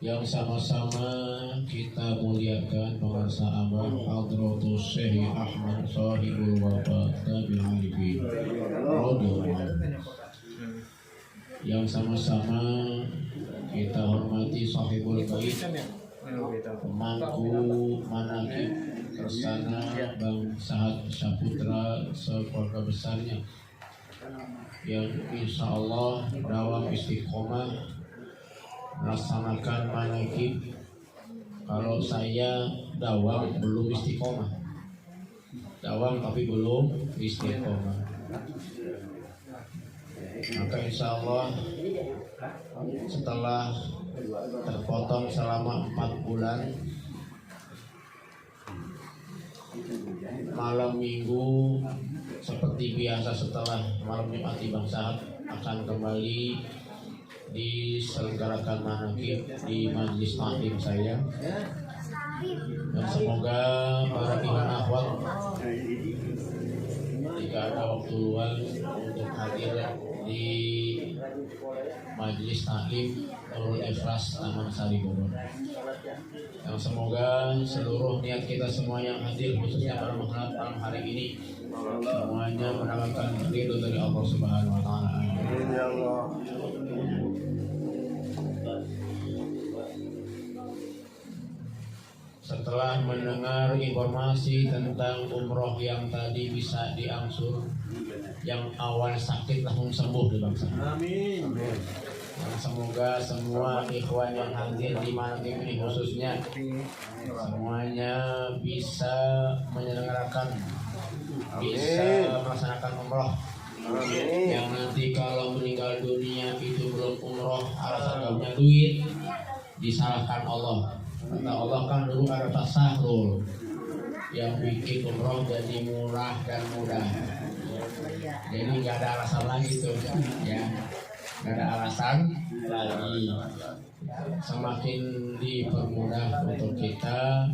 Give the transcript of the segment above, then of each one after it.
Yang sama-sama kita muliakan pengarsa abah Hadratus Syekh Ahmad Sahibul Wafat bil Arifin yang sama-sama kita hormati Sahibul Bait, pemangku manaqib Kersana Bang Sahat Saputra sekeluarga besarnya yang insya Allah dalam istiqomah melaksanakan manaqib. Kalau saya dawam belum istiqomah, dawam tapi belum istiqomah. Maka insya Allah setelah terpotong selama 4 bulan, malam minggu seperti biasa setelah malam Jumat Bang Sahat akan kembali diselenggarakan manaqib di majelis taklim saya. Dan semoga para ikhwan akhwat jika ada waktu luang untuk hadir di majelis taklim Nurul Ikhlas Taman Sari Bogor. Yang semoga seluruh niat kita semua yang hadir khususnya pada malam hari ini semuanya mendapatkan ridho dari Allah Subhanahu wa taala. Amin ya Allah. Setelah mendengar informasi tentang umroh yang tadi bisa diangsur, yang awal sakit langsung sembuh di bangsa. Amin. Dan semoga semua ikhwan yang hadir di manaqib ini khususnya semuanya bisa menyelenggarakan, bisa melaksanakan umroh. Amin. Yang nanti kalau meninggal dunia itu belum umroh, alasan gak punya duit, disalahkan Allah. Kata Allah kan dulu ada tasahrul yang bikin umroh jadi murah dan mudah. Jadi nggak ada alasan lagi tuh, ya, nggak ada alasan lagi. Semakin dipermudah untuk kita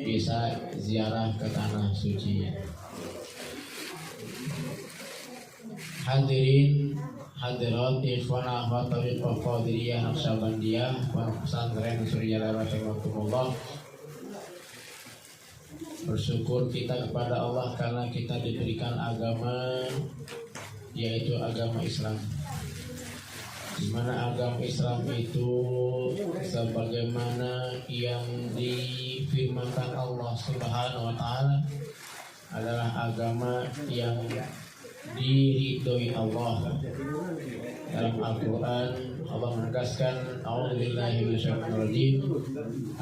bisa ziarah ke tanah suci. Hadirin hadirat ikhwan akhwat Thariqah Qadiriyah Naqsyabandiyah wa pesantren Surya rahimakumullah. Bersyukur kita kepada Allah karena kita diberikan agama, yaitu agama Islam. Di mana agama Islam itu sebagaimana yang difirmankan Allah Subhanahu wa taala adalah agama yang diridhoi Allah. Dalam Al-Quran Allah menegaskan, a'udzubillahi minasyaitonir rajim,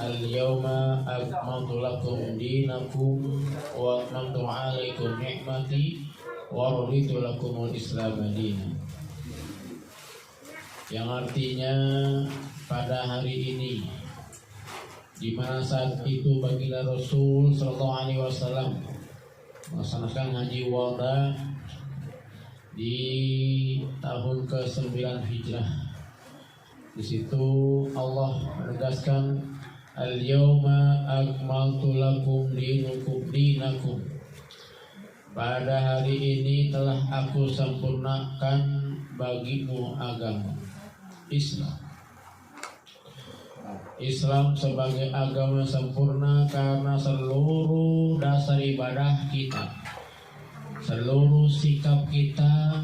al-yauma akmaltu lakum dinakum wa atmamtu 'alaikum ni'mati wa raditu lakumul Islam dinan. Yang artinya pada hari ini, di mana saat itu baginda Rasul sallallahu alaihi wasallam melaksanakan haji wada di tahun ke-9 Hijrah. Di situ Allah menegaskan, al-yauma akmaltu lakum dinakum. Pada hari ini telah aku sempurnakan bagimu agama Islam. Islam sebagai agama sempurna karena seluruh dasar ibadah kita, seluruh sikap kita,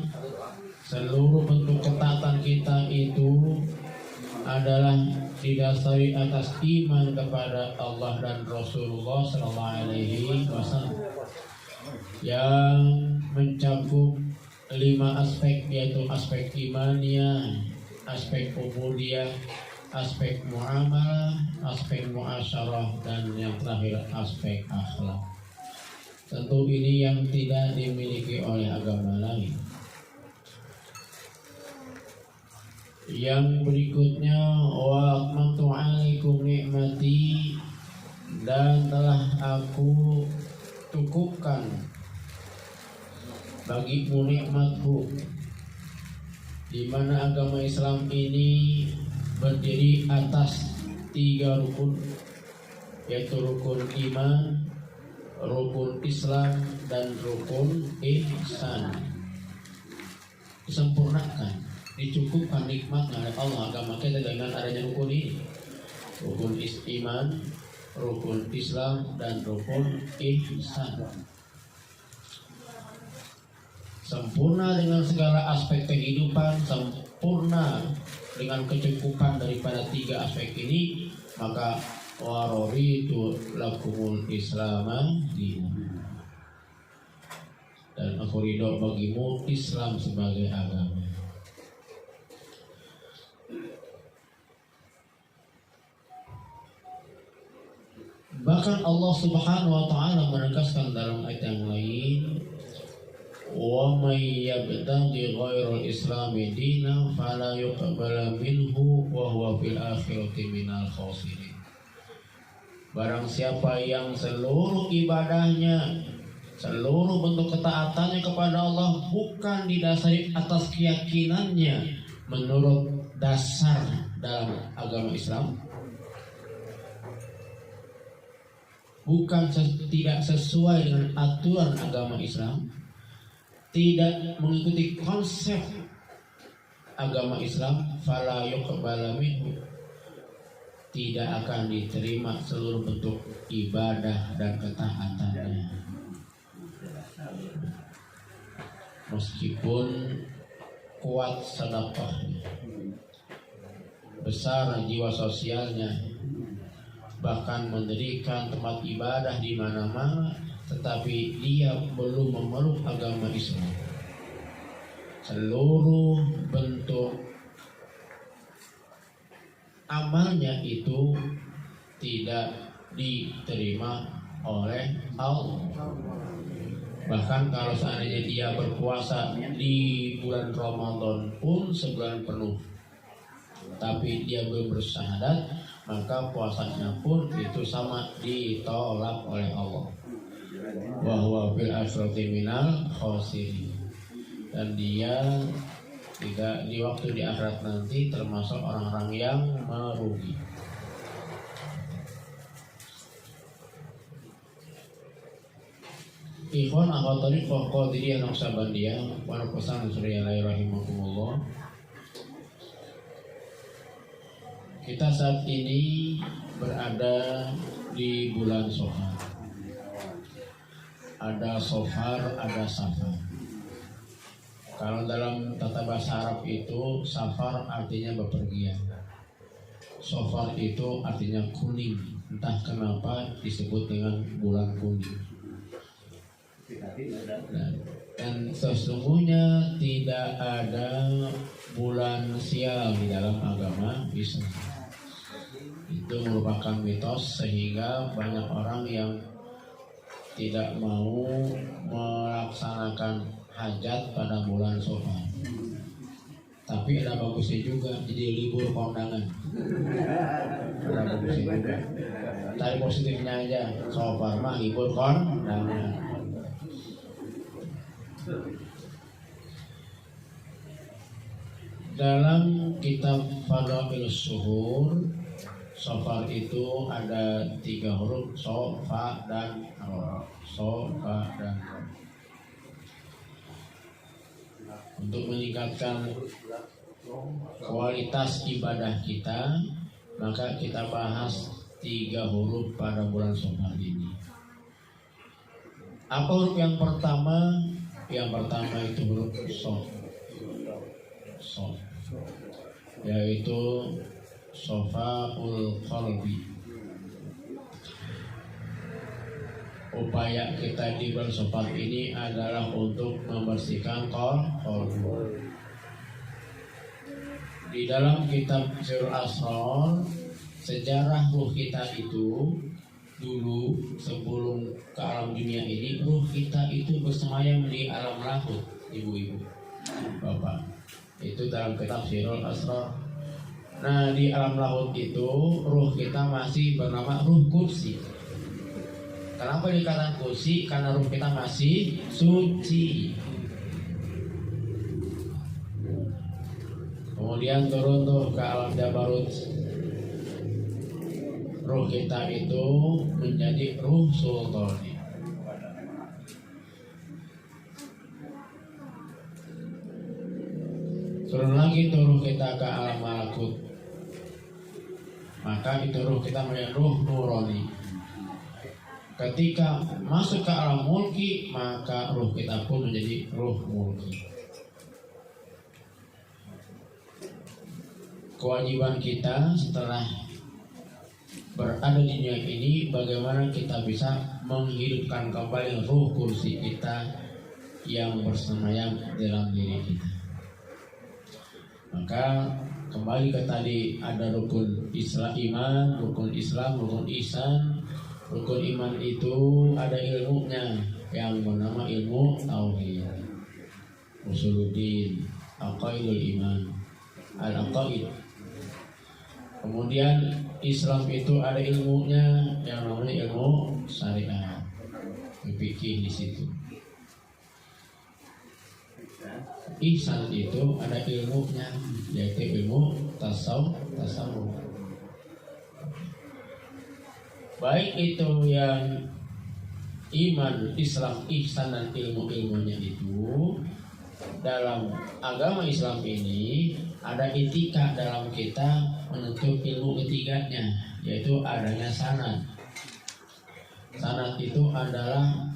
seluruh bentuk ketaatan kita itu adalah didasari atas iman kepada Allah dan Rasulullah SAW yang mencakup 5 aspek, yaitu aspek imaniyah, aspek ubudiyah, aspek muamalah, aspek muasyarah, dan yang terakhir aspek akhlak. Tentu ini yang tidak dimiliki oleh agama lain. Yang berikutnya, wa atmamtu 'alaikum ni'mati, dan telah aku cukupkan bagimu nikmatku. Di mana agama Islam ini berdiri atas 3 rukun, yaitu rukun iman, rukun Islam, dan rukun ihsan. disempurnakan, dicukupkan nikmatnya oleh Allah agama kita dengan adanya rukun ini, rukun iman, rukun Islam, dan rukun ihsan. Sempurna dengan segala aspek kehidupan, sempurna dengan kecukupan daripada tiga aspek ini, maka waraditu lakumul islama dinan, dan aku ridho bagimu Islam sebagai agama. Bahkan Allah Subhanahu wa taala menegaskan dalam ayat yang lain, wa may yabtaghi ghairal islami dinan fala yuqbala minhu wa huwa fil akhirati minal khasirin. Barang siapa yang seluruh ibadahnya, seluruh bentuk ketaatannya kepada Allah bukan didasari atas keyakinannya menurut dasar dalam agama Islam, bukan tidak sesuai dengan aturan agama Islam, tidak mengikuti konsep agama Islam, fala yuqbala minhu, tidak akan diterima seluruh bentuk ibadah dan ketaatannya. Meskipun kuat sedekahnya, besar jiwa sosialnya, bahkan mendirikan tempat ibadah di mana-mana, tetapi dia belum memeluk agama Islam, seluruh bentuk amalnya itu tidak diterima oleh Allah. Bahkan kalau seandainya dia berpuasa di bulan Ramadan pun sebulan penuh, tapi dia belum bersyahadat, maka puasanya pun itu sama ditolak oleh Allah. Wa huwa fil akhirati minal khasirin, dan dia tidak di waktu di akhirat nanti termasuk orang-orang yang merugi. Ikhwan akhwat thariqah Qadiriyah Naqsabandiyah wa Naqsan Suriyalai rahimakumullah. Kita saat ini berada di bulan Safar. Ada Safar, ada Safar. Kalau dalam tata bahasa Arab itu Safar artinya bepergian, Safar itu artinya kuning. Entah kenapa disebut dengan bulan kuning. Dan sesungguhnya tidak ada bulan sial di dalam agama Islam. Itu merupakan mitos, sehingga banyak orang yang tidak mau melaksanakan hajat pada bulan Safar. Tapi ada bagusnya juga, jadi libur kondangan. Ada bagusnya juga. Cari positifnya aja, Safar mah libur kondangan. Dalam kitab Fadailus Syuhur, Safar itu ada 3 huruf, so, fa, dan ro. So, fa, dan ro. Untuk meningkatkan kualitas ibadah kita, maka kita bahas 3 huruf pada bulan Safar ini. Apa huruf yang pertama? Yang pertama itu huruf so, yaitu Sofaul Qalbi. Upaya kita di bulan Safar ini adalah untuk membersihkan qalbi. Di dalam kitab Sirul Asrar, sejarah ruh kita itu dulu sebelum ke alam dunia ini, ruh kita itu bersemayam di alam lahut, ibu-ibu, bapak. Itu dalam kitab Sirul Asrar. Nah, di alam lahut itu ruh kita masih bernama ruh kursi. Kenapa dikatakan kursi? Karena ruh kita masih suci. Kemudian turun tuh ke alam Jabarut. Ruh kita itu menjadi ruh sultani. Turun lagi ruh kita ke alam malakut, maka itu ruh kita menjadi ruh nurani. Ketika masuk ke alam mulki, maka ruh kita pun menjadi ruh mulki. Kewajiban kita setelah berada di dunia ini, bagaimana kita bisa menghidupkan kembali ruh kursi kita yang bersemayam dalam diri kita. Maka kembali ke tadi, ada rukun Islam iman, rukun Islam, rukun ihsan. Rukun iman itu ada ilmunya yang bernama ilmu tauhid, usuluddin, aqaidul iman, al-aqaid. Kemudian Islam itu ada ilmunya yang namanya ilmu syariat, fikih di situ. Ihsan itu ada ilmunya, yaitu ilmu tasawuf. Baik itu yang iman, Islam, ihsan dan ilmu-ilmunya itu, dalam agama Islam ini ada etika dalam kita menuntut ilmu ketiganya, yaitu adanya sanad. Sanad itu adalah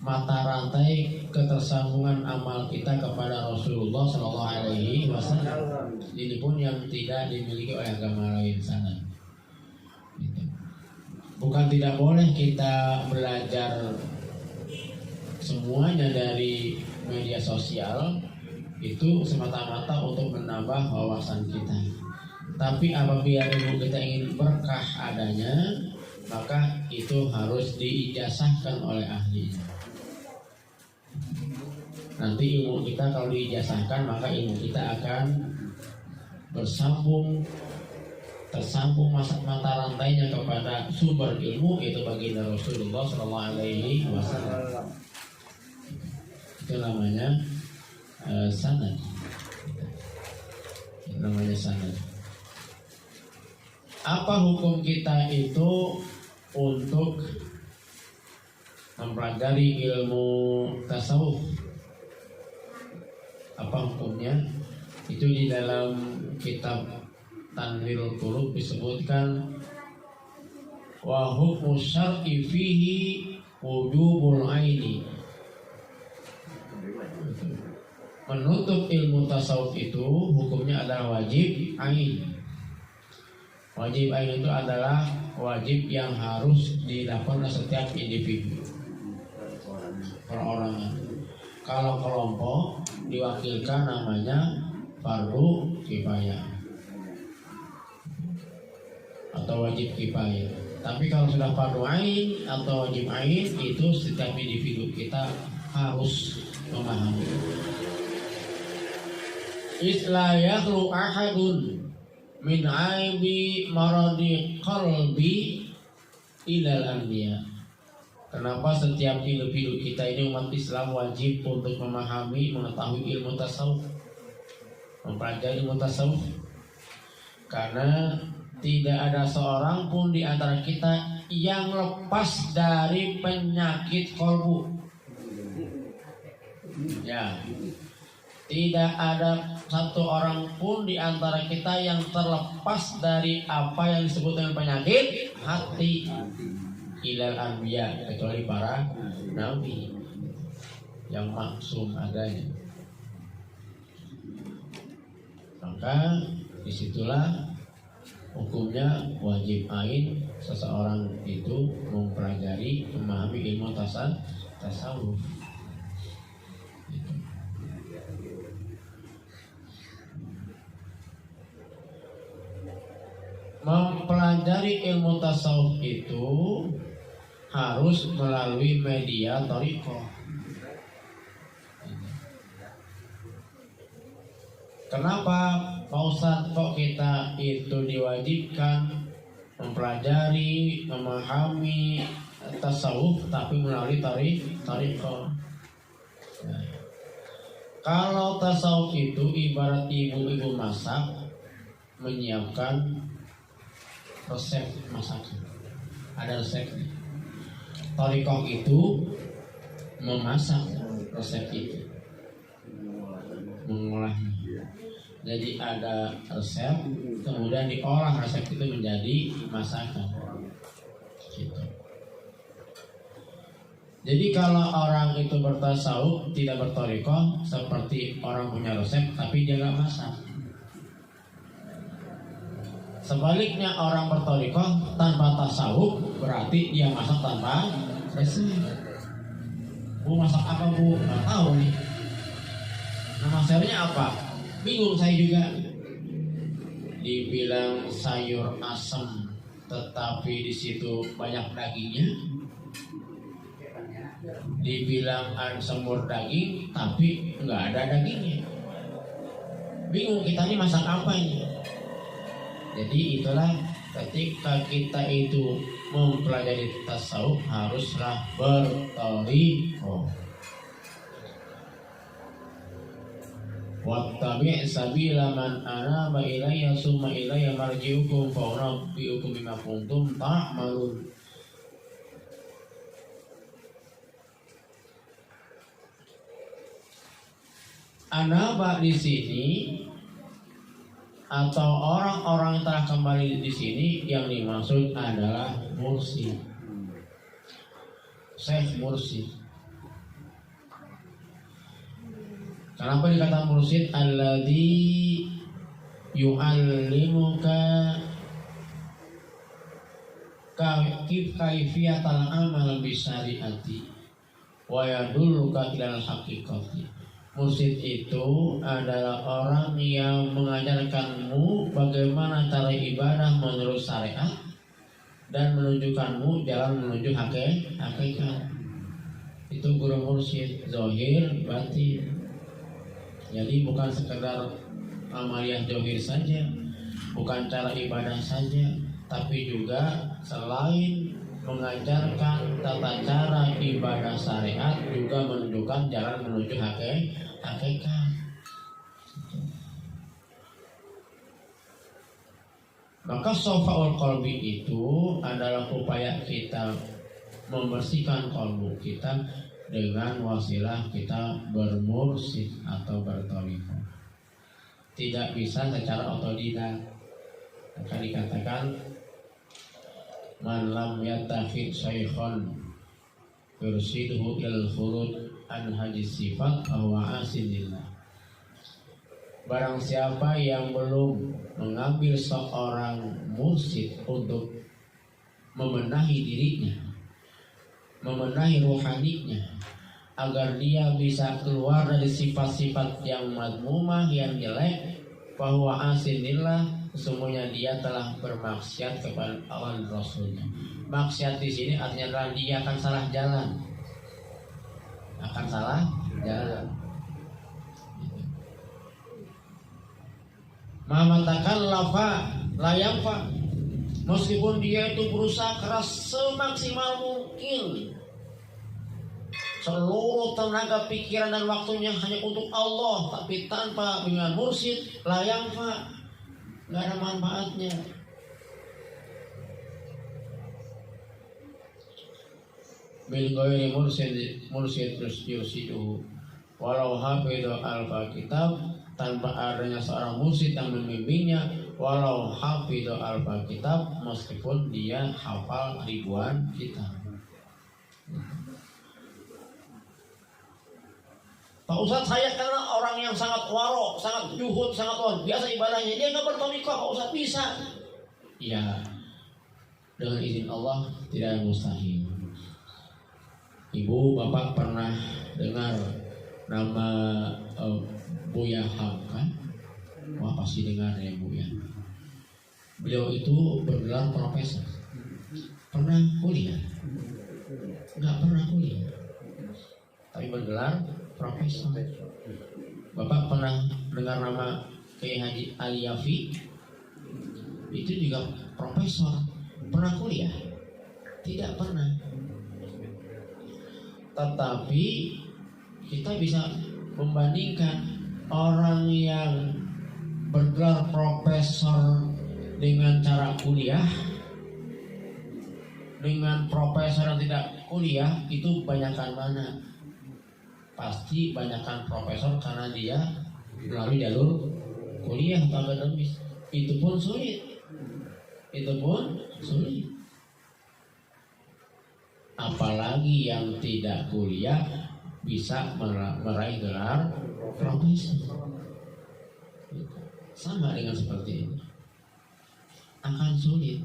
mata rantai ketersambungan amal kita kepada Rasulullah SAW. Ini pun yang tidak dimiliki oleh agama lain, sanad. Bukan tidak boleh kita belajar semuanya dari media sosial, itu semata-mata untuk menambah wawasan kita. Tapi apabila ilmu kita ingin berkah adanya, maka itu harus diijazahkan oleh ahlinya. Nanti ilmu kita kalau diijazahkan, maka ilmu kita akan tersambung mata rantainya kepada sumber ilmu, yaitu baginda Rasulullah SAW. Itu namanya sanad. Apa hukum kita itu untuk mempelajari ilmu tasawuf? Apa hukumnya? Itu di dalam kitab Tanwirul Qulub disebutkan, wa hukmu syar'i fihi wujubul aini. Menuntut ilmu tasawuf itu hukumnya adalah wajib ain. Wajib ain itu adalah wajib yang harus dilakukan oleh setiap individu, perorangan. Kalau kelompok diwakilkan namanya fardu kifayah atau wajib kifayah. Tapi kalau sudah fardu ain atau wajib ain, itu setiap individu kita harus memahami. Isla yakhlu ahadun min aibi maradi qalbi ilal anbiya. Kenapa setiap individu kita ini umat Islam wajib untuk memahami, mengetahui ilmu tasawuf, mempelajari ilmu tasawuf? Karena tidak ada seorang pun di antara kita yang lepas dari penyakit kolbu. Ya, tidak ada satu orang pun di antara kita yang terlepas dari apa yang disebut dengan penyakit hati. Ilal anbiya, kecuali para nabi yang maksum adanya. Maka disitulah hukumnya wajib ain seseorang itu mempelajari, memahami ilmu tasawuf. Mempelajari ilmu tasawuf itu harus melalui media thariqah. Kenapa Pak Ustadz kok kita itu diwajibkan mempelajari, memahami tasawuf tapi melalui thariqah? Nah, kalau tasawuf itu ibarat ibu-ibu masak menyiapkan resep masakan, ada resepnya. Thariqah itu memasak resep itu, mengolahnya. Jadi ada resep, kemudian diolah resep itu menjadi masakan. Gitu. Jadi kalau orang itu bertasawuf tidak bertorikoh, seperti orang punya resep tapi dia nggak masak. Sebaliknya orang bertorikoh tanpa tasawuf berarti dia masak tanpa resep. Bu masak apa bu? Nggak tahu nih. Nama sayurnya apa? Bingung saya juga. Dibilang sayur asem, tetapi di situ banyak dagingnya. Dibilang semur daging, tapi nggak ada dagingnya. Bingung kita ini masak apa ini? Jadi itulah ketika kita itu mempelajari tasawuf haruslah bertorikoh. Wattabi' sabila man anaba ilayya summa ilayya marji'ukum fa unabbi'ukum bima kuntum ta'malun. Anaba di sini atau orang-orang yang telah kembali di sini yang dimaksud adalah mursyid, Syekh mursyid. Kenapa dikatakan mursyid? Alladzi yu'allimuka kaifiyatal amal bisyariati wa yadulluka ilal haqiqati. Mursyid itu adalah orang yang mengajarkanmu bagaimana cara ibadah menurut syariat dan menunjukkanmu jalan menuju hakikat. Itu guru mursyid, zahir, batin. Jadi bukan sekedar amaliyah zahir saja, bukan cara ibadah saja, tapi juga selain mengajarkan tata cara ibadah syariat juga menunjukkan jalan menuju hakikat. Maka sofaul qalbi itu adalah upaya kita membersihkan kalbu kita dengan wasilah kita bermursyid atau bertorikoh. Tidak bisa secara otodidak. Maka dikatakan man lam yattakhid syaikhan yursidhu ilal khurud an hadis sifat bahwa asinillah. Barang siapa yang belum mengambil seorang mursyid untuk membenahi dirinya, membenahi rohaninya, agar dia bisa keluar dari sifat-sifat yang madmumah, yang jelek, bahwa asinillah, sesungguhnya dia telah bermaksiat kepada Allah dan Rasulnya. Maksiat di sini artinya adalah dia akan salah jalan, akan salah jalan. Mamatakan lafa layamfa, meskipun dia itu berusaha keras semaksimal mungkin, seluruh tenaga pikiran dan waktunya hanya untuk Allah, tapi tanpa dengan mursyid layamfa, nggak ada manfaatnya. Bil ghairi mursyid yursiduhu walau hafidhu alfa kitab, tanpa adanya seorang mursyid yang membimbingnya, walau hafidhu alfa kitab, meskipun dia hafal ribuan kitab. Pak Ustadz, saya karena orang yang sangat waro, sangat juhud, sangat luar biasa ibadahnya, dia nggak bertorikoh. Pak Ustadz, bisa? Ya, dengan izin Allah tidak mustahil. Ibu, bapak pernah dengar nama Buya Hamka? Wah, pasti dengar ya Bu ya. Beliau itu bergelar profesor. Pernah kuliah? Nggak pernah kuliah, tapi bergelar profesor. Bapak pernah dengar nama Kiai Haji Ali Yafi? Itu juga profesor. Pernah kuliah? Tidak pernah. Tetapi kita bisa membandingkan orang yang bergelar profesor dengan cara kuliah dengan profesor yang tidak kuliah, itu banyakkan mana? Pasti banyakkan profesor karena dia melalui jalur kuliah atau akademis, itu pun sulit. Apalagi yang tidak kuliah bisa meraih gelar profesor. Sama dengan seperti ini, akan sulit.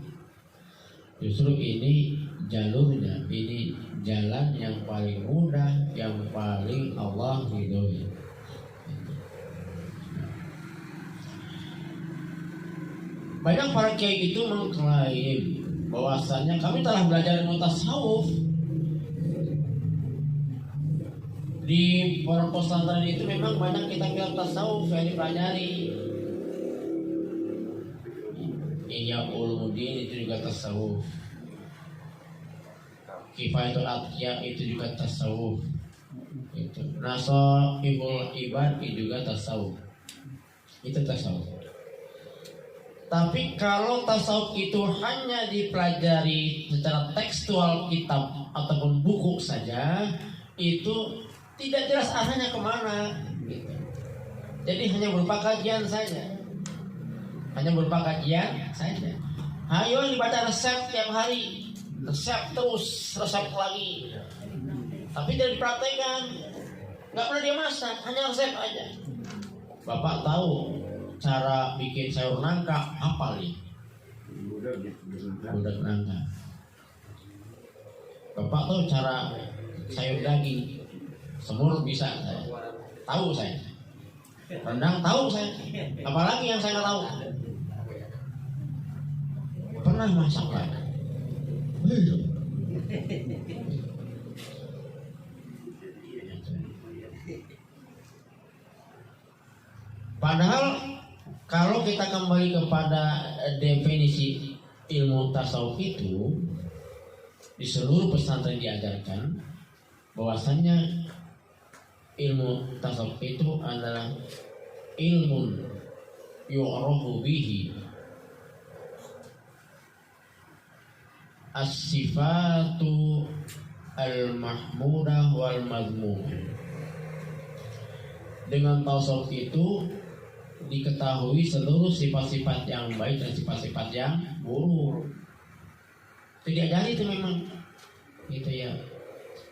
Justru ini jalurnya, ini jalan yang paling mudah, yang paling Allah ridhoi. Banyak para kiai itu mengklaim bahwasannya kami telah belajar ilmu tasawuf. Di pondok pesantren itu memang banyak kitab-kitab tasawuf yang dipelajari. Ihya Ulumuddin itu juga tasawuf. Kifayatul Atqiya itu juga tasawuf. Itu Nasaihul Ibad itu juga tasawuf. Itu tasawuf. Tapi kalau tasawuf itu hanya dipelajari secara tekstual kitab ataupun buku saja, itu tidak jelas arahnya kemana. Gitu. Jadi hanya berupa kajian saja. Ayo dibaca resep tiap hari, resep terus, resep lagi. Tapi tidak dipraktekkan. Nggak pernah dia masak, hanya resep aja. Bapak tahu cara bikin sayur nangka apa nih? Budak nangka. Bapak tahu cara sayur daging, semur bisa saya. Tahu saya. Rendang tahu saya. Apalagi yang saya nggak tahu? Pernah masak kan? Belum. Padahal kalau kita kembali kepada definisi ilmu tasawuf itu, di seluruh pesantren diajarkan bahwasannya ilmu tasawuf itu adalah ilmun yu'rafu bihi as-sifatu al-mahmudah wal mazmumah. Dengan tasawuf itu diketahui seluruh sifat-sifat yang baik dan sifat-sifat yang buruk. Itu diajari itu memang gitu ya.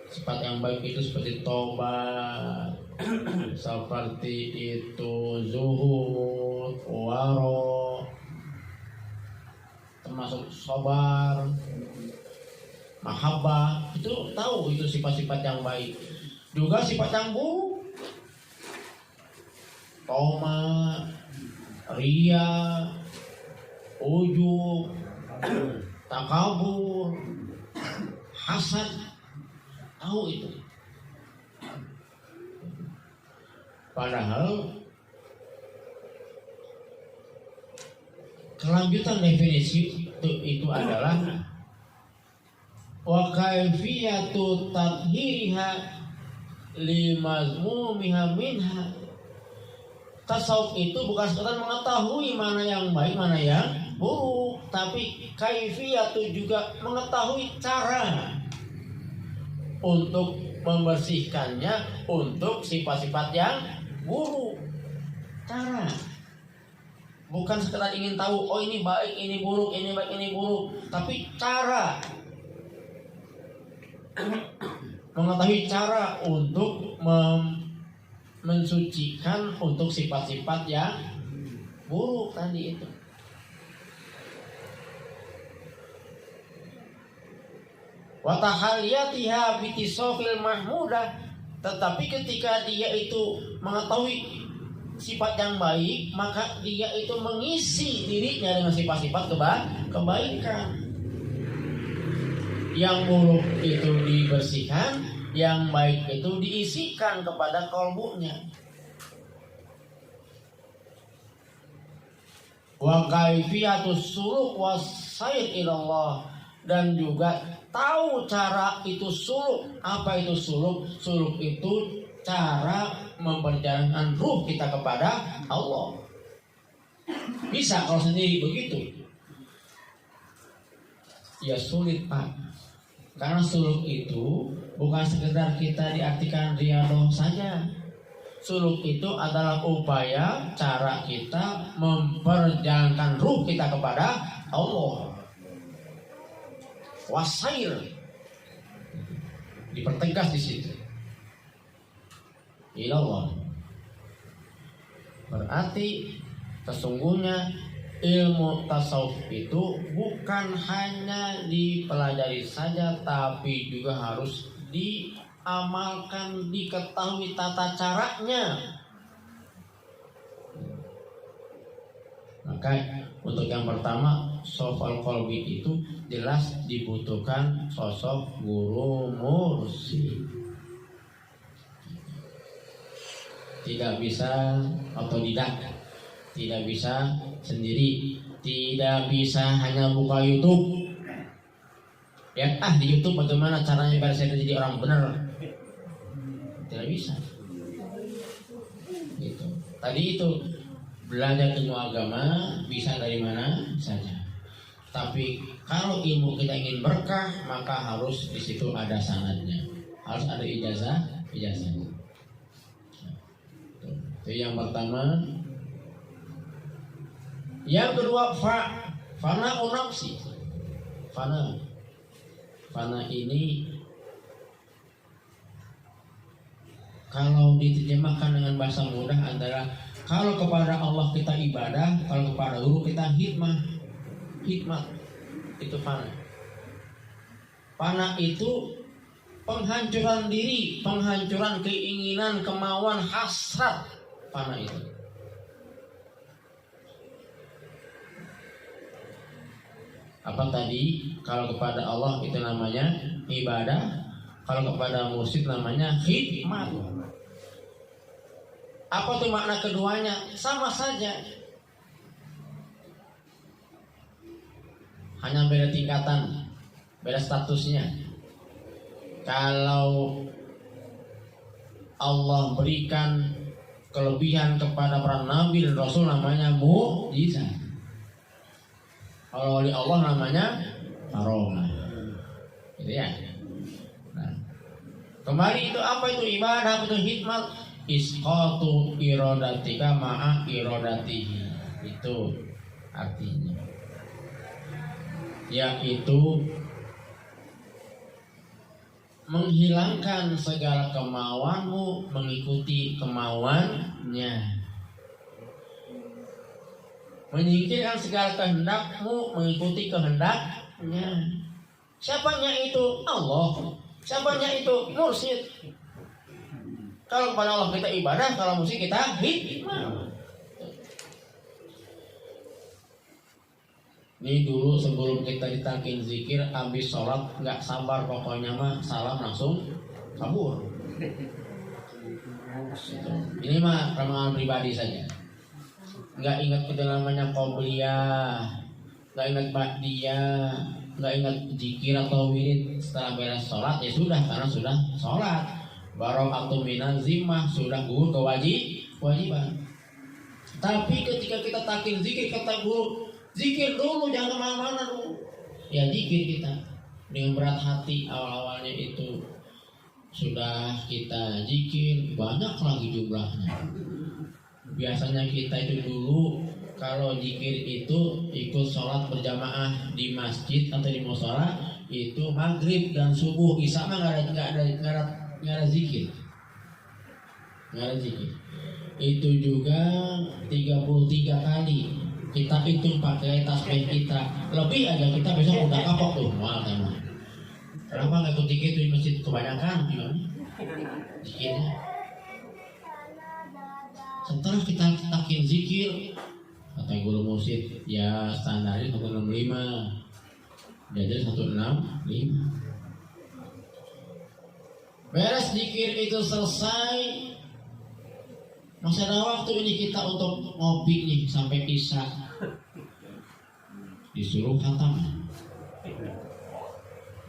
Sifat yang baik itu seperti tobat, seperti itu zuhud, waro, termasuk sabar, mahabbah, itu tahu itu sifat-sifat yang baik. Juga sifat yang buruk, toma, ria, ujub, takabur, hasad, tahu itu. Padahal kelanjutan definisi itu adalah wa kaifiyatu tathhiriha limazmumiha minha. Tasawuf itu bukan sekadar mengetahui mana yang baik, mana yang buruk, tapi kaifiyatu juga mengetahui cara untuk membersihkannya untuk sifat-sifat yang buruk. Cara. Bukan sekedar ingin tahu, oh ini baik, ini buruk, ini baik, ini buruk, tapi cara. Mengetahui cara untuk mensucikan untuk sifat-sifat yang buruk tadi itu. Wa tahaliyatiha bitisofil mahmudah. Tetapi ketika dia itu mengetahui sifat yang baik, maka dia itu mengisi dirinya dengan sifat-sifat kebaikan. Yang buruk itu dibersihkan, yang baik itu diisikan kepada kalbunya. Wa kaifiyatus suluk wasair ilallah. Dan juga tahu cara itu suluk. Apa itu suluk? Suluk itu cara memperjalankan ruh kita kepada Allah. Bisa kalau sendiri begitu? Ya sulit Pak. Karena suluk itu bukan sekedar kita diartikan riyadhah saja. Suluk itu adalah upaya cara kita memperjalankan ruh kita kepada Allah. Wasair dipertegas di situ. Ilallah. Berarti sesungguhnya ilmu tasawuf itu bukan hanya dipelajari saja, tapi juga harus diamalkan, diketahui tata caranya. Maka untuk yang pertama, sofal qalbi itu jelas dibutuhkan sosok guru mursyid. Tidak bisa otodidak, tidak bisa sendiri, tidak bisa hanya buka YouTube. Ya, di YouTube bagaimana caranya biar saya jadi orang benar? Tidak bisa. Gitu. Tadi itu belajar ilmu agama bisa dari mana saja. Tapi kalau ilmu kita ingin berkah, maka harus di situ ada sanadnya, harus ada ijazahnya. Itu yang pertama. Yang kedua, fana nafsi. Fana ini kalau diterjemahkan dengan bahasa mudah adalah kalau kepada Allah kita ibadah, kalau kepada guru kita hikmah itu fana. Fana itu penghancuran diri, penghancuran keinginan, kemauan, hasrat. Fana itu. Apa tadi? Kalau kepada Allah itu namanya ibadah, kalau kepada mursyid namanya khidmat. Apa tuh makna keduanya? Sama saja. Hanya beda tingkatan, beda statusnya. Kalau Allah berikan kelebihan kepada para nabi dan rasul namanya mukjizat. Kalau oleh Allah namanya karomah. Gitu ya. Nah, kembali itu apa itu ibadah, itu hikmat, isqatu iradatika ma'a iradatihi. Itu artinya. Yaitu menghilangkan segala kemauanmu mengikuti kemauannya, menyingkirkan segala kehendakmu mengikuti kehendaknya. Siapanya itu? Allah. Siapanya itu? Mursyid. Kalau kepada Allah kita ibadah, kalau mursyid kita hikmah. Ini dulu sebelum kita ditalkin zikir, habis sholat nggak sabar pokoknya mah salam langsung kabur. Ini mah pengalaman pribadi saja. Nggak ingat itu namanya qobliyah, nggak ingat ba'diyah, nggak ingat zikir atau wirid setelah beres sholat, ya sudah, karena sudah sholat. Barokatu minan zimmah, sudah gugur kewajiban. Tapi ketika kita talkin zikir, kata guru, zikir dulu, jangan kemana-mana dulu. Ya zikir kita dengan berat hati. Awal-awalnya itu sudah kita zikir banyak lagi jumlahnya. Biasanya kita itu dulu kalau zikir itu ikut sholat berjamaah di masjid atau di mushola itu maghrib dan subuh. Isya mah nggak ada zikir. Nggak ada zikir. Itu juga 33 kali kita hitung pakai tasbih kita. Lebih aja kita besok udah kapok tuh. Wah, teman. Kenapa nggak ikut zikir di masjid? Kebanyakan gimana? Zikirnya. Setelah kita takin zikir, kata guru mursyid, ya standarnya 165. Jadi 165. Beres zikir itu selesai, masih ada waktu ini kita untuk ngopi nih sampai isya. Disuruh khataman.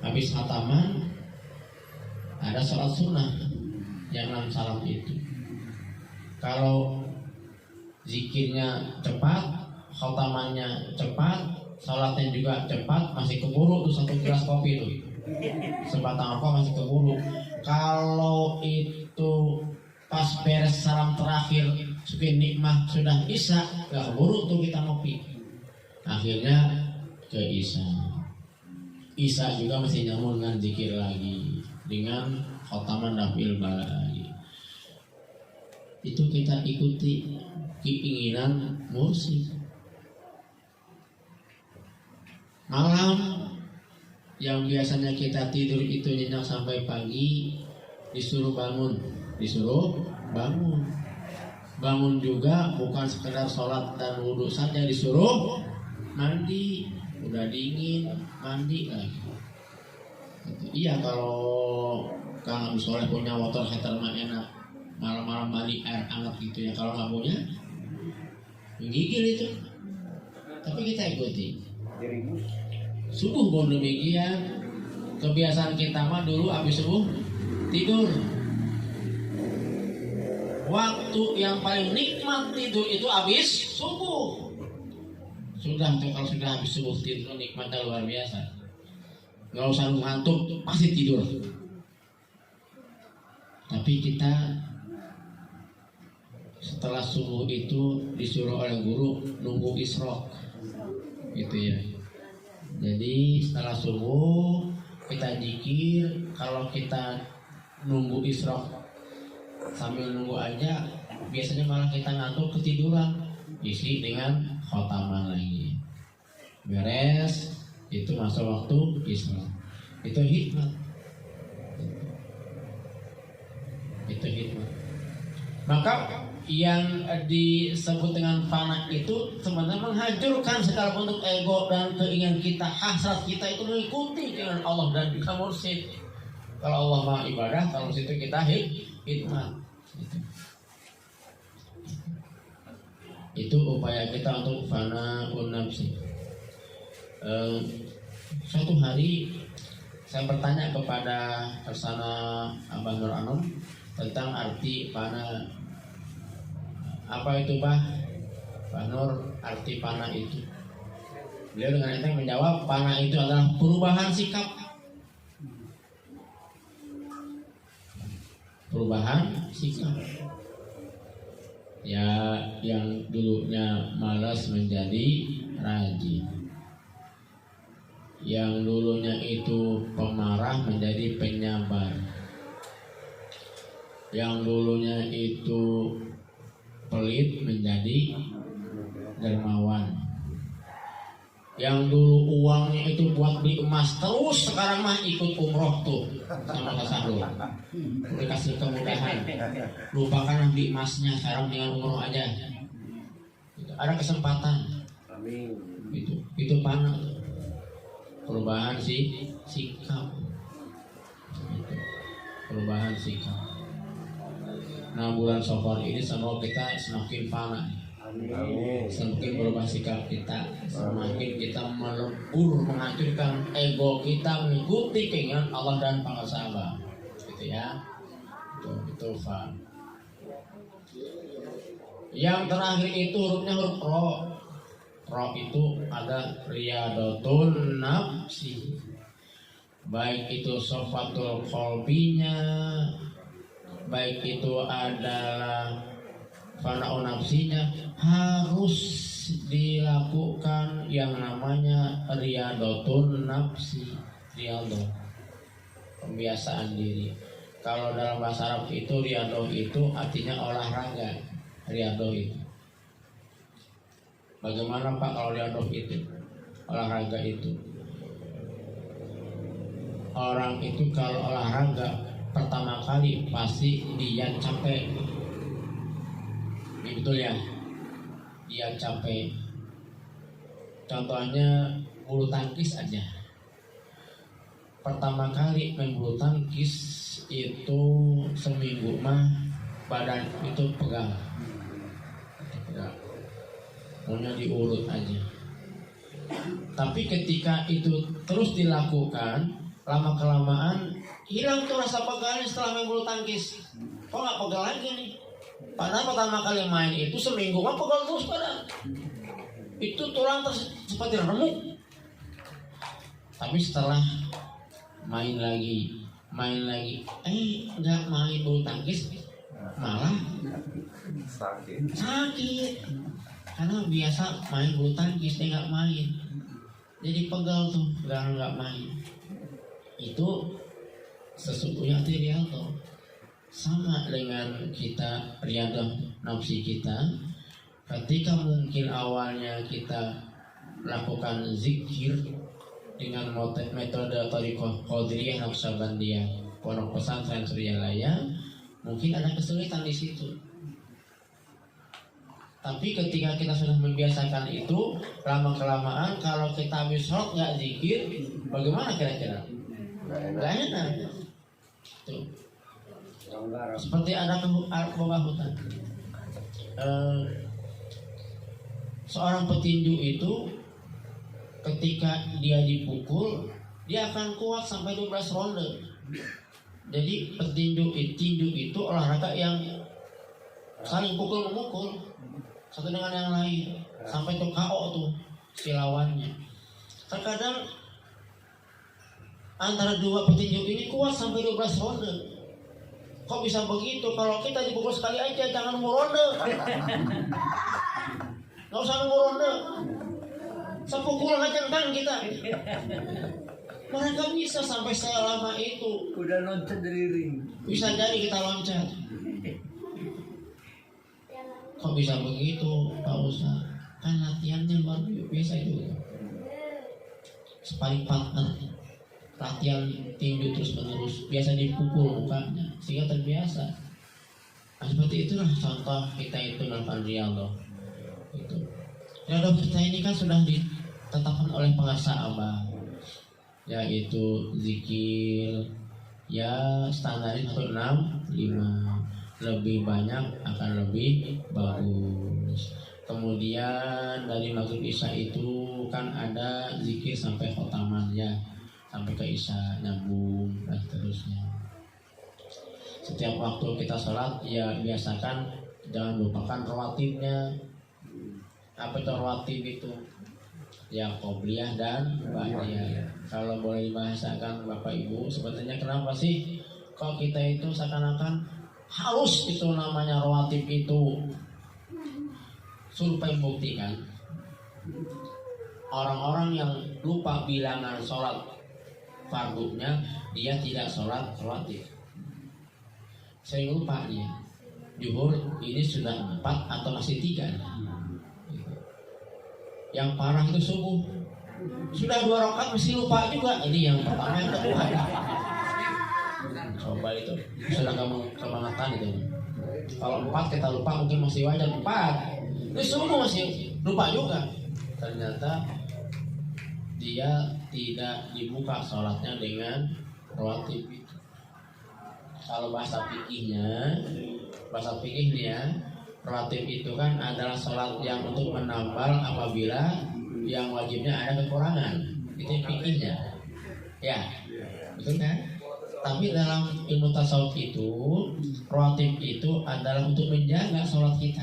Habis khataman ada sholat sunnah yang 6 salam itu. Kalau zikirnya cepat, khatamannya cepat, sholatnya juga cepat, masih keburu tuh 1 gelas kopi tuh. Sebatang rokok masih keburu. Kalau itu pas beres salam terakhir sukin nikmah sudah isya, gak keburu tuh kita ngopi. Akhirnya ke isya. Isya juga masih nyambung dengan zikir lagi, dengan khotaman dafil lagi. Itu kita ikuti keinginan mursyid. Malam yang biasanya kita tidur itu nyenyak sampai pagi, disuruh bangun. Bangun juga bukan sekedar sholat dan wudhu saja, disuruh mandi. Udah dingin, mandi lagi. Iya, kalau Kang Abdul Soleh punya motor heater mah enak, malam-malam mandi air hangat gitu ya. Kalau nggak punya, menggigil itu. Tapi kita ikuti. Subuh pun demikian. Kebiasaan kita mah dulu habis subuh tidur. Waktu yang paling nikmat tidur itu habis subuh. Kalau sudah habis subuh tidur nikmatnya luar biasa. Nggak usah ngantuk, pasti tidur. Tapi kita setelah subuh itu disuruh oleh guru nunggu isyraq, gitu ya. Jadi setelah subuh kita zikir. Kalau kita nunggu isyraq sambil nunggu aja, biasanya malah kita ngantuk, ketiduran. Isi dengan khotaman lagi. Beres, itu masuk waktu isyraq. Itu hikmat. Maka yang disebut dengan fana itu sebenarnya menghancurkan segala bentuk ego dan keinginan kita, hasrat kita itu mengikuti dengan Allah dan kita mursyid. Kalau Allah mah ibadah, kalau situ kita hikmat. Itu upaya kita untuk fana nafsi. Suatu hari saya bertanya kepada Tersana Abah Nur Anom tentang arti fana. Apa itu Pak Nur, arti fana itu? Beliau dengan enteng menjawab, fana itu adalah perubahan sikap. Ya, yang dulunya malas menjadi rajin. Yang dulunya itu pemarah menjadi penyabar. Yang dulunya itu pelit menjadi dermawan. Yang dulu uangnya itu buat beli emas, terus sekarang mah ikut umroh tuh sama Kak Sahrul. Dikasih kemudahan. Lupakan beli emasnya, sekarang dengan umroh aja. Ada kesempatan. Amin. Itu panah. Perubahan sikap. Perubahan sikap. Nah, bulan Safar ini semoga kita semakin fana. Amin. Semakin berubah sikap kita, semakin kita melebur, menghancurkan ego kita, mengikuti keinginan Allah dan para sahabat, gitu ya. Itu fa. Yang terakhir itu hurufnya huruf ro. Ro itu ada riyadotun nafsi. Baik itu sofatul qalbinya, baik itu adalah fana'u nafsinya, harus dilakukan yang namanya riyadotun nafsi. Riyadot, pembiasaan diri. Kalau dalam bahasa Arab itu riyadot itu artinya olahraga. Riyadot itu bagaimana Pak kalau riyadot itu? Olahraga itu, orang itu kalau olahraga pertama kali pasti dia capek. Betul ya, dia capek. Contohnya bulu tangkis aja. Pertama kali main bulu tangkis itu seminggu mah badan itu pegal. Maunya diurut aja. Tapi ketika itu terus dilakukan, lama kelamaan hilang tuh rasa pegalnya setelah main bulu tangkis. Kok nggak pegal lagi nih? Padahal pertama kali main itu seminggu mah pegal terus pada. Itu tulang seperti remuk. Tapi setelah main lagi, nggak main bulu tangkis, malah sakit karena biasa main bulu tangkis dia nggak main, jadi pegal tuh karena nggak main. Itu sesungguhnya trivial tuh, sama dengan kita riadah nafsi kita. Ketika mungkin awalnya kita lakukan zikir dengan metode Thariqah Qadiriyah Naqsabandiyah Pondok Pesantren Suryalaya, mungkin ada kesulitan di situ. Tapi ketika kita sudah membiasakan itu, lama-kelamaan kalau kita habis sholat nggak zikir, bagaimana kira-kira? Nggak enak. Tuh. Seperti ada kebawah hutan. Seorang petinju itu ketika dia dipukul, dia akan kuat sampai 12 ronde. Jadi tinju itu olahraga yang saling pukul-memukul satu dengan yang lain sampai tuh KO tuh si lawannya. Terkadang antara dua petinju ini kuat sampai 12 ronde. Kok bisa begitu? Kalau kita dipukul sekali aja, jangan nunggu ronde. Nggak usah nunggu ronde. Sepukulan aja entang kita. Mereka bisa sampai selama itu. Udah loncat dari ring. Bisa jadi kita loncat. Kok bisa begitu, Pak Ustaz? Kan latihannya luar biasa itu. Sparring partner, latihan tinju terus menerus, biasa dipukul mukanya sehingga terbiasa. Nah, seperti itulah contoh kita itu melakukan riyadhah. Itu. Riyadhah kita ini kan sudah ditetapkan oleh pengasah Abah, yaitu zikir ya standar 165. Lebih banyak akan lebih bagus. Kemudian dari maghrib isya itu kan ada zikir sampai khotaman ya, sampai ke isya nyambung dan seterusnya. Setiap waktu kita sholat ya biasakan jangan lupakan rawatibnya. Apa itu rawatib itu? Ya qobliyah dan ba'diyah. Kalau boleh dibahasakan Bapak Ibu, sebenarnya kenapa sih kok kita itu seakan-akan harus itu namanya rawatib itu? Survei membuktikan orang-orang yang lupa bilangan sholat fardunya, dia tidak sholat rawatib. Saya lupa dia zuhur ini sudah 4 atau masih 3. Yang parah itu subuh sudah 2 rakaat masih lupa juga. Ini yang pertama, yang kedua. Coba itu sudah kamu kebangetan itu. Kalau 4 kita lupa mungkin masih wajar 4. Ini subuh masih lupa juga. Ternyata dia tidak dibuka sholatnya dengan rawatib itu. Kalau bahasa fikihnya rawatib itu kan adalah sholat yang untuk menambal apabila yang wajibnya ada kekurangan. Itu fikihnya. Ya, betul kan? Tapi dalam ilmu tasawuf itu, rawatib itu adalah untuk menjaga sholat kita,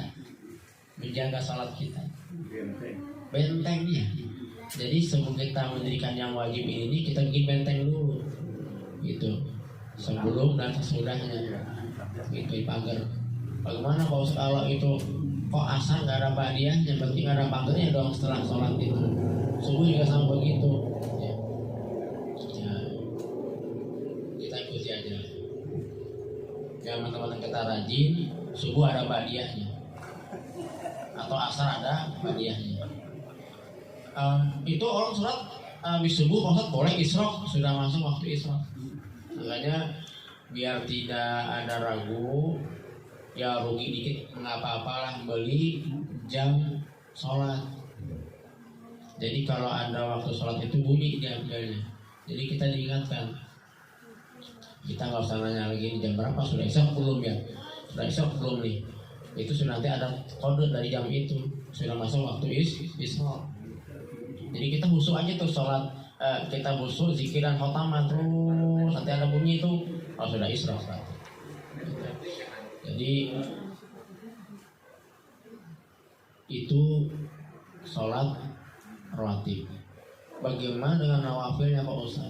bentengnya. Jadi sebelum kita mendirikan yang wajib ini, kita bikin benteng dulu, gitu. Sebelum dan sesudahnya, gitu pagar. Bagaimana kalau itu kok asar nggak ada ba'diyahnya, berarti nggak ada pagarnya dong setelah sholat itu. Subuh juga sama begitu. Ya teman-teman kita rajin, subuh ada ba'diyahnya atau asar ada ba'diyahnya. Itu orang sholat habis subuh maksud boleh isyraq, sudah masuk waktu isyraq. Makanya biar tidak ada ragu, ya rugi dikit mengapa-apalah beli jam sholat. Jadi kalau ada waktu sholat itu bunyi diambilnya. Jadi kita diingatkan. Kita nggak usah nanya lagi jam berapa, sudah isya belum ya, sudah isya belum nih. Itu sudah nanti ada kode dari jam itu, sudah masuk waktu isya. Jadi kita khusyuk aja tuh sholat, kita khusyuk zikir dan khotamah terus nanti ada bunyi itu, oh sudah isya. Jadi itu sholat rawatib. Bagaimana dengan nawafilnya Pak Ustaz?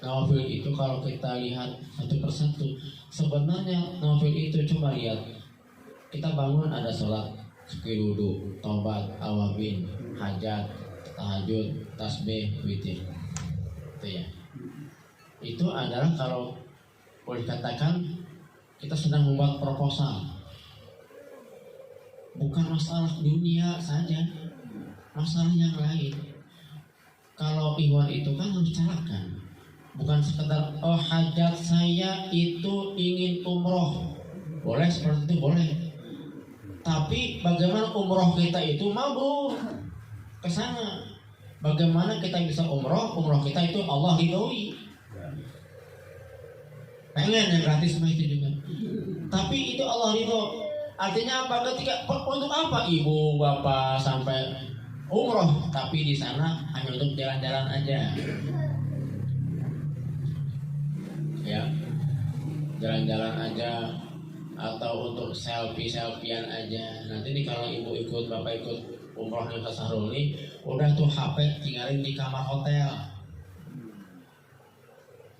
Nawafil itu kalau kita lihat satu persatu, sebenarnya nawafil itu coba lihat. Kita bangun ada sholat, zikir wudu, tobat, awabin, hajat, tahajud, tasbih, witir. Itu ya. Itu adalah kalau boleh dikatakan kita sedang membuat proposal. Bukan masalah dunia saja, masalah yang lain. Kalau ikhwan itu kan harus carakan. Bukan sekedar hajat saya itu ingin umroh, boleh seperti itu boleh. Tapi bagaimana umroh kita itu mabrur ke sana? Bagaimana kita bisa umroh kita itu Allah ridhoi. Pengen yang gratis mah itu juga. Tapi itu Allah ridho. Artinya apa? Ketika untuk apa ibu bapak sampai umroh, tapi di sana hanya untuk jalan-jalan aja. Ya, jalan-jalan aja atau untuk selfie-selfian aja. Nanti nih kalau ibu ikut, bapak ikut umroh yang ke Sahrul, udah tuh HP tinggalin di kamar hotel.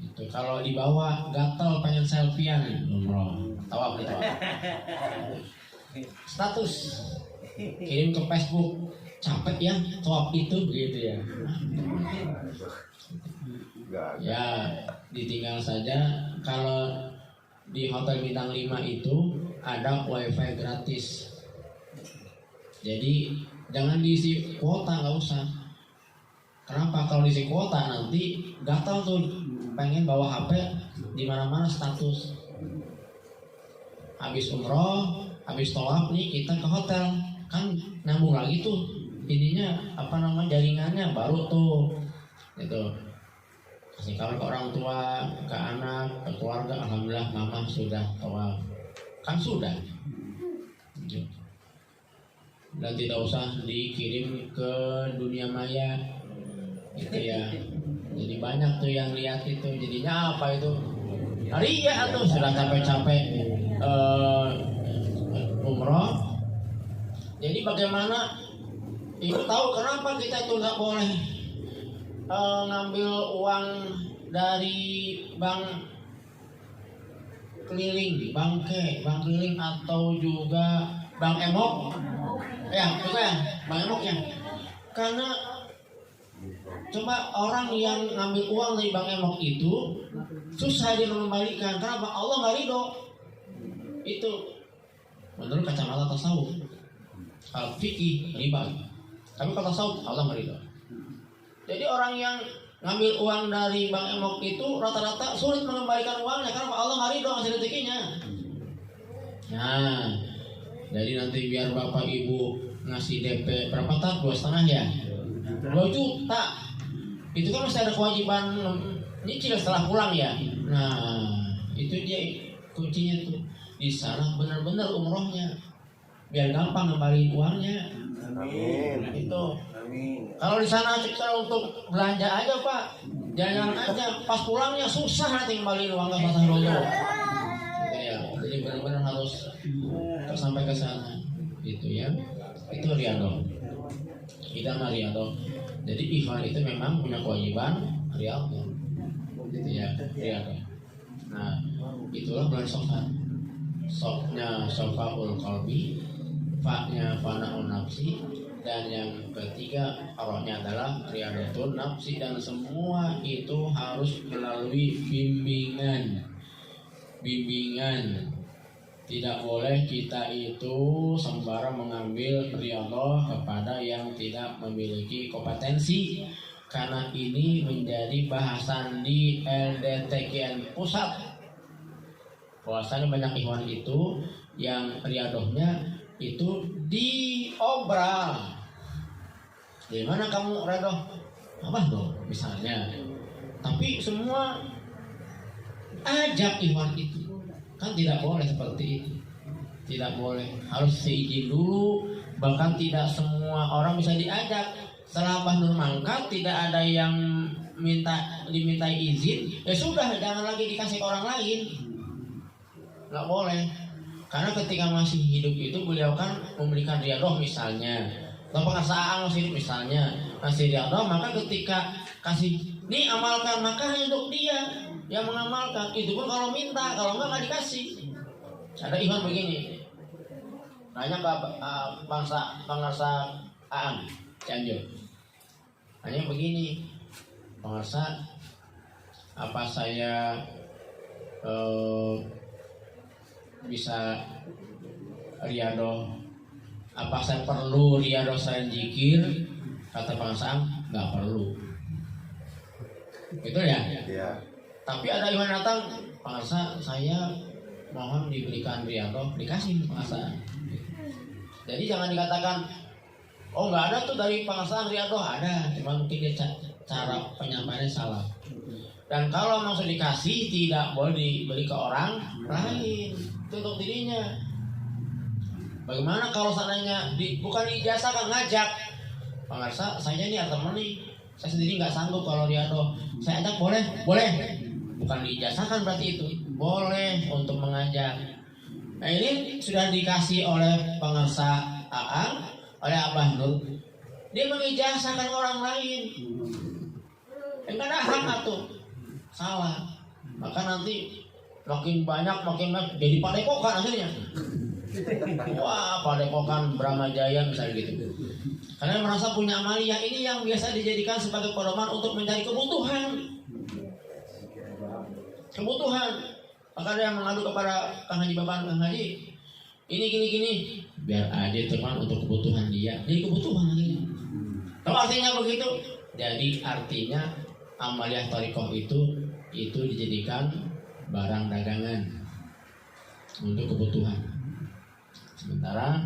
Itu kalau dibawa gatel pengen selfiean umroh, tawaf gitu. Status kirim ke Facebook, capek ya tawaf itu gitu ya. Ya ditinggal saja. Kalau di hotel bintang 5 itu ada wifi gratis. Jadi jangan diisi kuota, nggak usah. Kenapa? Kalau diisi kuota nanti gatal tuh pengen bawa HP di mana-mana status. Habis umroh, habis tawaf nih kita ke hotel, kan nyambung lagi tuh ininya jaringannya baru tuh gitu. Kasih kabar ke orang tua, ke anak, ke keluarga, alhamdulillah mama sudah tawaf. Kan sudah. Dan tidak usah dikirim ke dunia maya. Itu ya. Jadi banyak tuh yang lihat itu. Jadinya apa itu? Ria tuh sudah capek-capek umroh. Jadi bagaimana? Ibu tahu kenapa kita itu nggak boleh ngambil uang dari bank keliling atau juga bank emok ya juga ya bank emok ya, karena coba orang yang ngambil uang dari bank emok itu susah dia mengembalikan. Kenapa? Allah nggak ridho. Itu menurut kacamata tasawuf. Kalau fikih riba, tapi kalau tasawuf Allah nggak ridho. Jadi orang yang ngambil uang dari bank emok itu rata-rata sulit mengembalikan uangnya karena Allah nggak ridho ngasih rezekinya. Nah, jadi nanti biar bapak ibu ngasih DP berapa tak? 2,5 ya? 2 juta. Itu kan masih ada kewajiban nyicil setelah pulang ya. Nah, itu dia kuncinya tuh. Di sana benar-benar umrohnya. Biar gampang ngembaliin uangnya. Amin. Itu. Amin. Kalau di sana kita untuk belanja aja Pak, jalan aja, pas pulangnya susah nanti kembali uang ke pasar dulu. Ya, jadi benar-benar harus sampai ke sana, gitu ya. Itu riyadhah. Kita riyadhah. Jadi ikhwan itu memang punya kewajiban riyadhah, gitu ya, riyadhah. Nah, itulah bulan Safar. Sofnya sofaul qalbi, fa-nya fana'un nafsi, dan yang ketiga rohnya adalah riyadhatun nafsi. Dan semua itu harus melalui bimbingan. Tidak boleh kita itu sembarang mengambil riyadhah kepada yang tidak memiliki kompetensi, karena ini menjadi bahasan di LDTKN pusat. Bahwasanya banyak ikhwan itu yang riyadhahnya itu diobral. Di mana kamu riyadhah? Apa dong misalnya. Tapi semua ajak ikhwan itu. Kan tidak boleh seperti itu. Tidak boleh. Harus seizin dulu. Bahkan tidak semua orang bisa diajak. Setelah Mbah Nur mangkat tidak ada yang dimintai izin. Ya sudah, jangan lagi dikasih orang lain. Nggak boleh, karena ketika masih hidup itu beliau kan memberikan riyadhah misalnya, atau pengasaan masih hidup misalnya masih riyadhah, maka ketika kasih Nih amalkan, maka hanya untuk dia yang mengamalkan. Itu pun kalau minta, kalau enggak dikasih. Ada iman begini. Nanya ke pengarsa Aang Cianjur. Nanya begini, pengarsa, apa saya bisa riado? Apa saya perlu riado selain zikir? Kata pengarsa Aang, nggak perlu. Gitu ya? Iya. Tapi ada Iwan datang, pengarsa saya mohon diberikan riado, dikasih pengarsa. Jadi jangan dikatakan, oh nggak ada tuh dari pengarsa riado, ada, cuma mungkin dia cara penyampaiannya salah. Dan kalau maksud dikasih tidak boleh diberi ke orang lain, itu untuk dirinya. Bagaimana kalau seandainya bukan ijazah kan ngajak, pengarsa saya ini teman nih, saya sendiri nggak sanggup kalau riado, saya ajak boleh, bukan diijazahkan berarti itu, boleh untuk mengajak. Nah ini sudah dikasih oleh pengarsa Aang, oleh Abah Nur, dia mengijazahkan orang lain, enggak ada hak tuh, salah. Maka nanti makin banyak jadi padepokan akhirnya. Wah, padepokan Bramajaya misalnya gitu. Karena merasa punya amalia ini yang biasa dijadikan sebagai pedoman untuk mencari kebutuhan. Maka ada yang mengadu kepada Kang Haji Baban, Kang Haji, ini gini, biar aja teman untuk kebutuhan dia. Jadi kebutuhan akhirnya. Tahu artinya begitu? Jadi artinya amaliyah thariqah itu dijadikan barang dagangan untuk kebutuhan. Sementara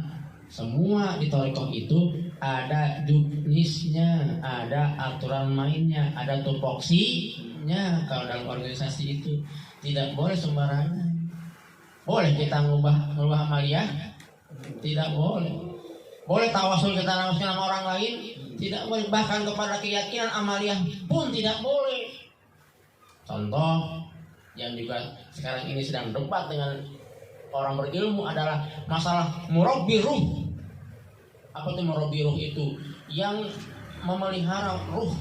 semua di thariqah itu ada juknisnya, ada aturan mainnya, ada tupoksinya. Kalau dalam organisasi itu tidak boleh sembarangan. Boleh kita ngubah amaliyah? Tidak boleh. Boleh tawasul kita langsung sama orang lain? Tidak boleh. Bahkan kepada keyakinan amaliyah pun tidak boleh. Contoh yang juga sekarang ini sedang debat dengan orang berilmu adalah masalah murabbi ruh. Apa itu murabbi ruh itu? Yang memelihara ruh.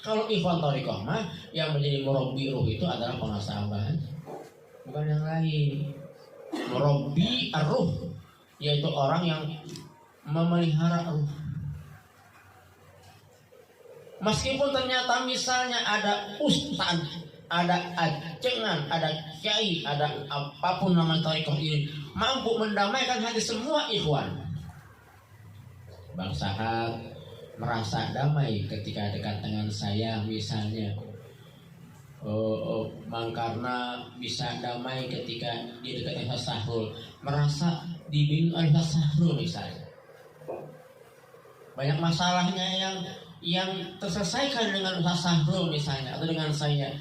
Kalau ikhwan thariqah mah yang menjadi murabbi ruh itu adalah pengarsa Abah, bukan yang lain. Murabbi ar-ruh yaitu orang yang memelihara ruh. Meskipun ternyata misalnya ada ustad, ada ajengan, ada kiai, ada apapun nama thariqah ini mampu mendamaikan hati semua ikhwan. Bang Sahab merasa damai ketika dekat dengan saya misalnya. Mang Karna bisa damai ketika di dekat Ustaz Sahrul, merasa dibimbing oleh Ustaz Sahrul misalnya. Banyak masalahnya yang terselesaikan dengan Ustaz Sahrul misalnya, atau dengan saya.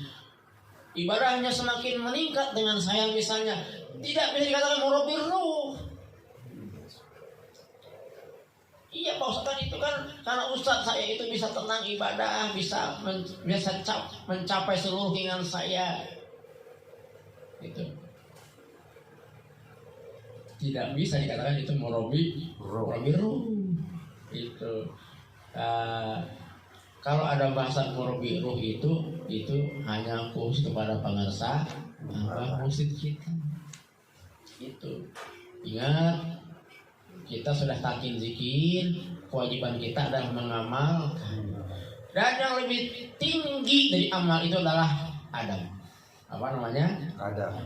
Ibadahnya semakin meningkat dengan saya misalnya. Tidak bisa dikatakan murabbi ruh. Iya Pak Ustaz, itu kan karena Ustaz saya itu bisa tenang ibadah, bisa mencapai seluruh keinginan saya. Itu tidak bisa dikatakan itu murabbi ruh. Itu kalau ada bahasa murabbi ruh itu hanya khusus kepada pengarsa mursyid kita. Itu ingat, kita sudah takin zikir, kewajiban kita adalah mengamalkan. Dan yang lebih tinggi dari amal itu adalah adab. Apa namanya? Adab.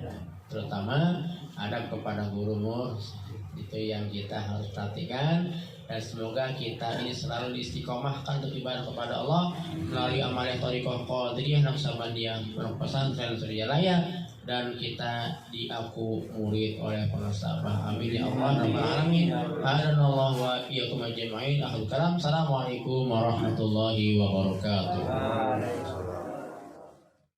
Terutama adab kepada guru mursyid. Itu yang kita harus perhatikan. Dan semoga kita ini selalu istiqomahkan untuk ibadah kepada Allah melalui amaliyah thariqah qadiriyah naqsabandiyah pesantren Surya dan kita diaku murid oleh pengarsa Abah. Amin ya Allah rabbal alamin. Hadanallahu wa iyyakum ajma'in. Akhirul kalam. Assalamualaikum warahmatullahi wabarakatuh.